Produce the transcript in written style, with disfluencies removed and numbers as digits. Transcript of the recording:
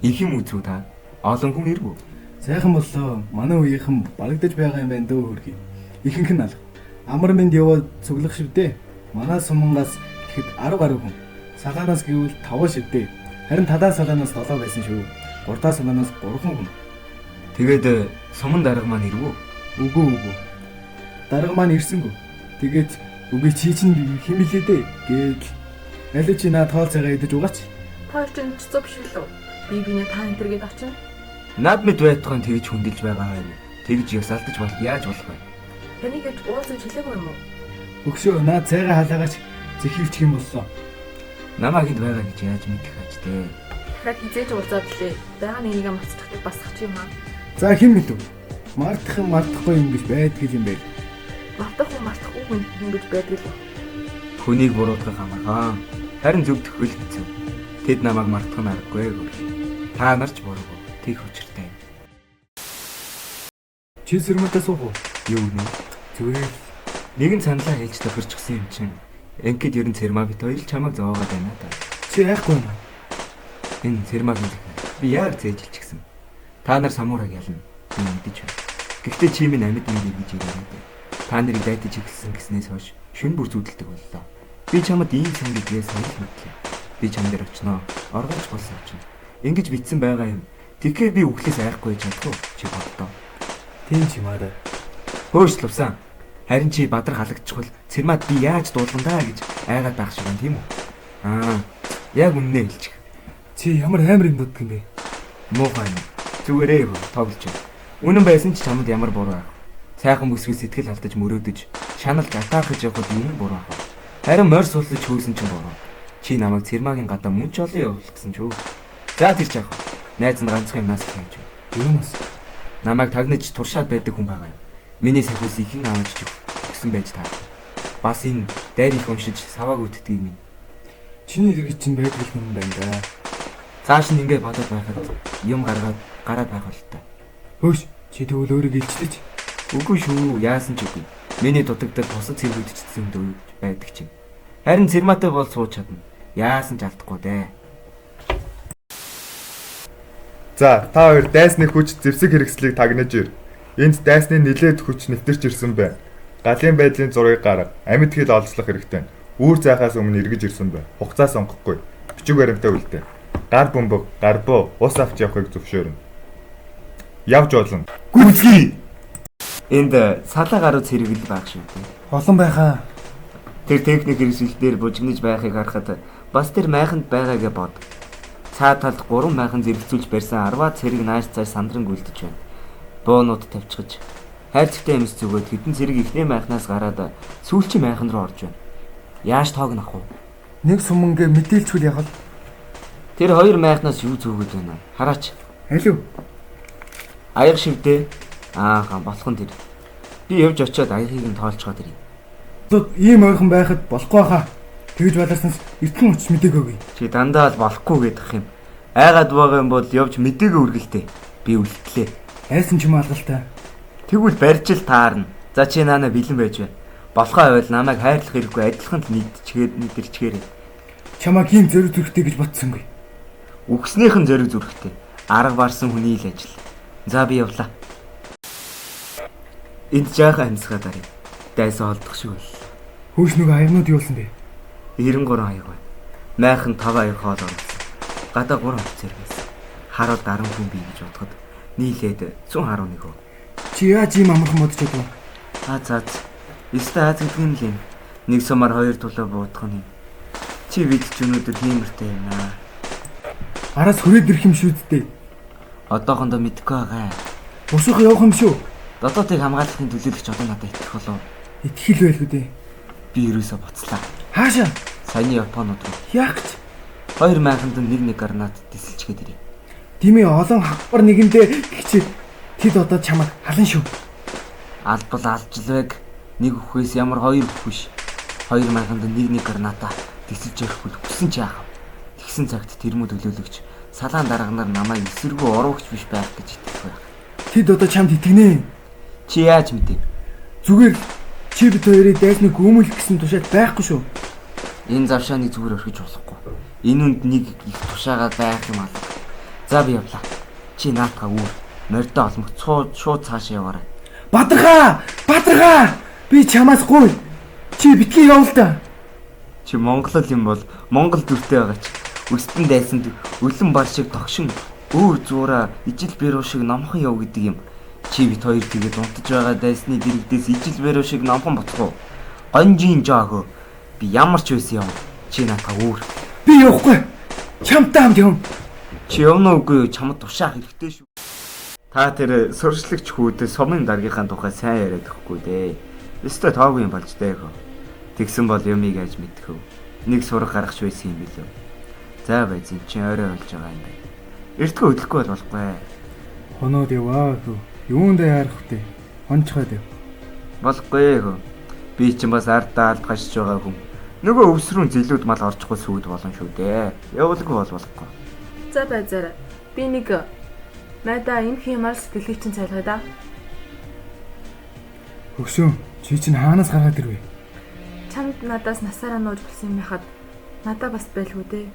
Их юм үзүү та? Олон хүн ирвүү? Сайхан боллоо. Манай үеийнхэн барагдаж байгаа юм байна дөө хөргий. Ихэнх нь алга. Амар мэнд яваад цуглах шивдээ. Манай сумангаас гэхэд 10 гаруй хүн. Салаанаас гэвэл 5 шивдээ. Харин тадаа салаанаас 7 байсан шүү. Гурдаа салаанаас 3 хүн. Тэгээд суман дарга маань ирвүү? Үгүй. Дарга маань ирсэнгүй. Тэгээд үгүй чи чинь химэлээ дээ гээд аль чи наа тоол цагаа идэж угаач. Та чинь цуцсан биш үү? Биний та энэ төргээд очив. Над мэд байтугай тэгж хүндэлж байгаа юм. Тэгж яс алдаж бол яаж болох вэ? Таны гэж уулзаж хэлээгүй юм уу? Өгшөө наа цайгаа халаагач зэхивчих юм боллоо. Намаа хэд байгаа гэж яаж мэдэх аж дээ. Дахиад хизээж уулзаад лээ. Байгаа нэгийг мацчих басах чи юм аа. За хэн мэдв? Мартахгүй юм гэж байдаг юм байл. Мартахгүй хүн юм гэж байдаг л. Хүнийг буруутгах хамаагаа. Харин зөв төхөл хэцүү. Тэд намайг мартах нь аргагүй гөр. Та нарч буруу. Тэг учиртай. Чи сэрмэтээ суух уу? Юу нэ? Зүгээр нэгэн саналаа хэлж тохирчихсан юм чинь. Ингээд ерэн цэрмаа бит хоёр л чамайг зовоогоод байна да. чи яахгүй юм. Энэ цэрмаг нь би яг зээжилчихсэн. Та нар самуураг ялна. Би мэдэж байна. Гэхдээ чи минь амьд юм гэж ирээ. Та нарыг дайтаж ихсэн гэснээс хойш шүн бүр зүудэлдэг боллоо. Би чамд ийм сан гэдгээс санал мэдлээ. Би чам дээр очноо. Оргож болсон очно. Ингэж битсэн байгаа юм. Тэгэхээр би үхлээс айхгүй чадахгүй чи боддоо. Тийм ч юм аа. Хөөшлөвсөн. Харин чи бадар халагдчихвал цэрмаад би яаж дуулган даа гэж айгаад байх шиг юм тийм үү? Яг үннээ хэлчих. Чи ямар амар юм дутдаг юм бэ? Муухай юм. Зүгээрээ тоглож байна. Үнэн байсан ч чамд ямар буруу аа. Сайхан бүсгүй сэтгэл алдаж мөрөөдөж, шаналж атаахж явхад юм буруу аа. Харин морь суулж хөөсөн ч буруу. Чи намайг цэрмаагийн гадаа мөн ч олон явуулсан ч үү? За тэр ч яах вэ? Найз нь ганцхан юмнаас хэлж байна. Юунаас? Намайг тагнаж туршаад байдаг хүн байгаа юм. Миний сахиус ихэн аваач гэсэн байж таа. Бас энэ дайр их уншиж савааг үтдэг юм. Чиний хэрэг чинь байдаг юм байна да. Цааш нь ингээд бодоод байхад юм гараад байх бол та. Хөөш, чи тэгвэл өөрийгөө илчлээч. Үгүй шүү, яасан ч үгүй. Миний дутагдал бусад цэргүүдчсэн дөө байдаг чинь. Харин цэрмаатай бол сууж чадна. Яасан ч алдахгүй дээ. За, та хоёр дайсны хүч зэвсэг хэрэгслийг тагнаж ир. Энд дайсны нилээд хүч нэвтэрч ирсэн байна. Галын байдлын зургийг гарга. Амьд хэл олзлох хэрэгтэй. Үүр зайхаас өмнө эргэж ирсэн байна. Хугацаа сонгохгүй. Бичиг баримтаа үлдээ. Гар бөмбөг, гарбуу, ус авч явахыг зөвшөөрнө. Явж болно. Гүцгий. Энд салаа гаруй цэрэгэл баг шүү дээ. Олон байхаа. Тэр техник хэрэгсэлээр бужигнаж байхыг харахад бас тэр майханд байгаагээ бод. Цаад талд 3 майхан зэрэгцүүлж барьсан 10 цэрэг нааш цааш сандран гүйлдэж байна. Буунууд тавьчихж хайрцагтай юмс зүгөөд хэдэн цэрэг ихний майхнаас гараад сүүлчийн майхан руу орж байна. Яаж тоогнох вэ? Нэг сумангээ мэдээлчүүл яхал. Тэр 2 майхнаас юу зүгөөд байна? Хараач. Алив. Аяг шивдээ. Болох нь тэр. Би явж очиод аягийг нь тоолцоод ирье. Ийм ойрхон байхад болохгүй хаа. Тэгж баларснаас эртхэн очиж мдэгөөгүй. Чи дандаа л болохгүй гэдэх юм. Айгаад байгаа юм бол явж мэдээгөө үргэлтэй. Би үлдлээ. Айсан ч юм алгалтай. Тэгвэл барьж л таарна. За чи наана бэлэн байж байна. Болохоо байвал намайг хайрлах хэрэггүй адилхан л мэдэрчгээрэй. Чамаа ийм зөрөг зүрхтэй гэж бодсонгүй. Үгснийх нь зөрөг зүрхтэй. Арга барсан хүний л ажил. За би явлаа. Энд жаахан амьсгаад арай. Дайсан олдох шиг бол. Хөөш нөгөө аягнууд юулсан бэ? 93 аяг байна. Майхан 5 аяг хоол оруулсан. Гадаа 3 офицер байсан. Хараад 10 хүн бий гэж бодоход нийлээд 111 хүн. Чи яаж ийм амархан бодож чадав? За. Эсвэл аз гэдэг нь л юм. Нэг сумаар 2 тулаа буудах нь. Чи бид ч өнөөдөр хиймэртэй юм аа. Араас хүрээд ирэх юм шүү дээ. Одоохондоо мэдэхгүй байгаа. Босох явах юм шүү. Дотоодыг хамгаалахын төлөөлөгч одоо надад итгэх болов. Итгэл байлгүй дээ. Би ерөөсө боцлаа. Хаашаа? Саяны Японууд руу. Яг ч 2 майханд нэг гранат тисэлчгээд ирээ. Дими олон хавар нэгэндээ гिचээ тэд одоо чамайг халан шүү. Албал алжлвэг нэг өхөөс ямар 2 өх биш. 2 майханд нэг граната тисэлж ирэхгүй хүссэн ч яах вэ? Тэгсэн цагт тэрмүү төлөөлөгч салаан дарганаар намайг эсэргүү уруугч биш байх гэж итгэх байх. Тэд одоо чамд итгэнэ. Чи яаж мэдээ? Зүгээр чи бид хоёрыг дайсныг гүмүүлэх гэсэн тушаал байхгүй шүү. Энэ завшааныг зүгээр орхиж болохгүй. Энэ үнд нэг их тушаагаад байх юм алга. За би явлаа. Чи наатаа үүр. Морьдоо олмог шууд цаашаа яваарай. Бадрага! Би чамаас гуй. Чи битгий явал та. Чи монголол юм бол монгол дүртэй байгаа ч. Өстөн дайсанд өлөн бар шиг тогшин өвөр зуураа ижил бэрүү шиг номхон яв гэдэг юм. Чи бит хоёр тэгээд унтаж байгаа дайсны дэрэгдээс ижил бэрүү шиг номхон боцгоо. Гонжийн жааг. Би ямар ч байсан юм. Чи наатаа үүр. Би явахгүй. Чамтай хамт юм. Чи явна уугүй чамд тушаах хэрэгтэй шүү. Та тэр сурчлагч хүүдээ сумын даргийнхаа тухай сайн яриад өгөхгүй дээ. Өстой тоогүй юм болж дээ хөө. Тэгсэн бол юмыг аж мэдхүү. Нэг сураг гаргах байсан юм билүү. За байз эн чинь орой болж байгаа юм байна. Эртгөө хөдлөхгүй бол болохгүй. Хоноод яваа хөө. Юунд яарах вэ? Хонцгоод яв. Болохгүй хөө. Би чинь бас ардаа алд гашиж байгаа хүн. Нөгөө өвсрүүн зэлүүд мал орчихгүй сүйд болно шүү дээ. Явуулгүй бол болохгүй. За байзаарай. Би нэг найдаа энэ хэмээр сэтгэлийг чинь цайлгаа да. Хөгшөө, чи чинь хаанаас гаргаад ирвэ? Чамд надаас насаараа нууж болсон юм яхад надаа бас байлгүй дээ.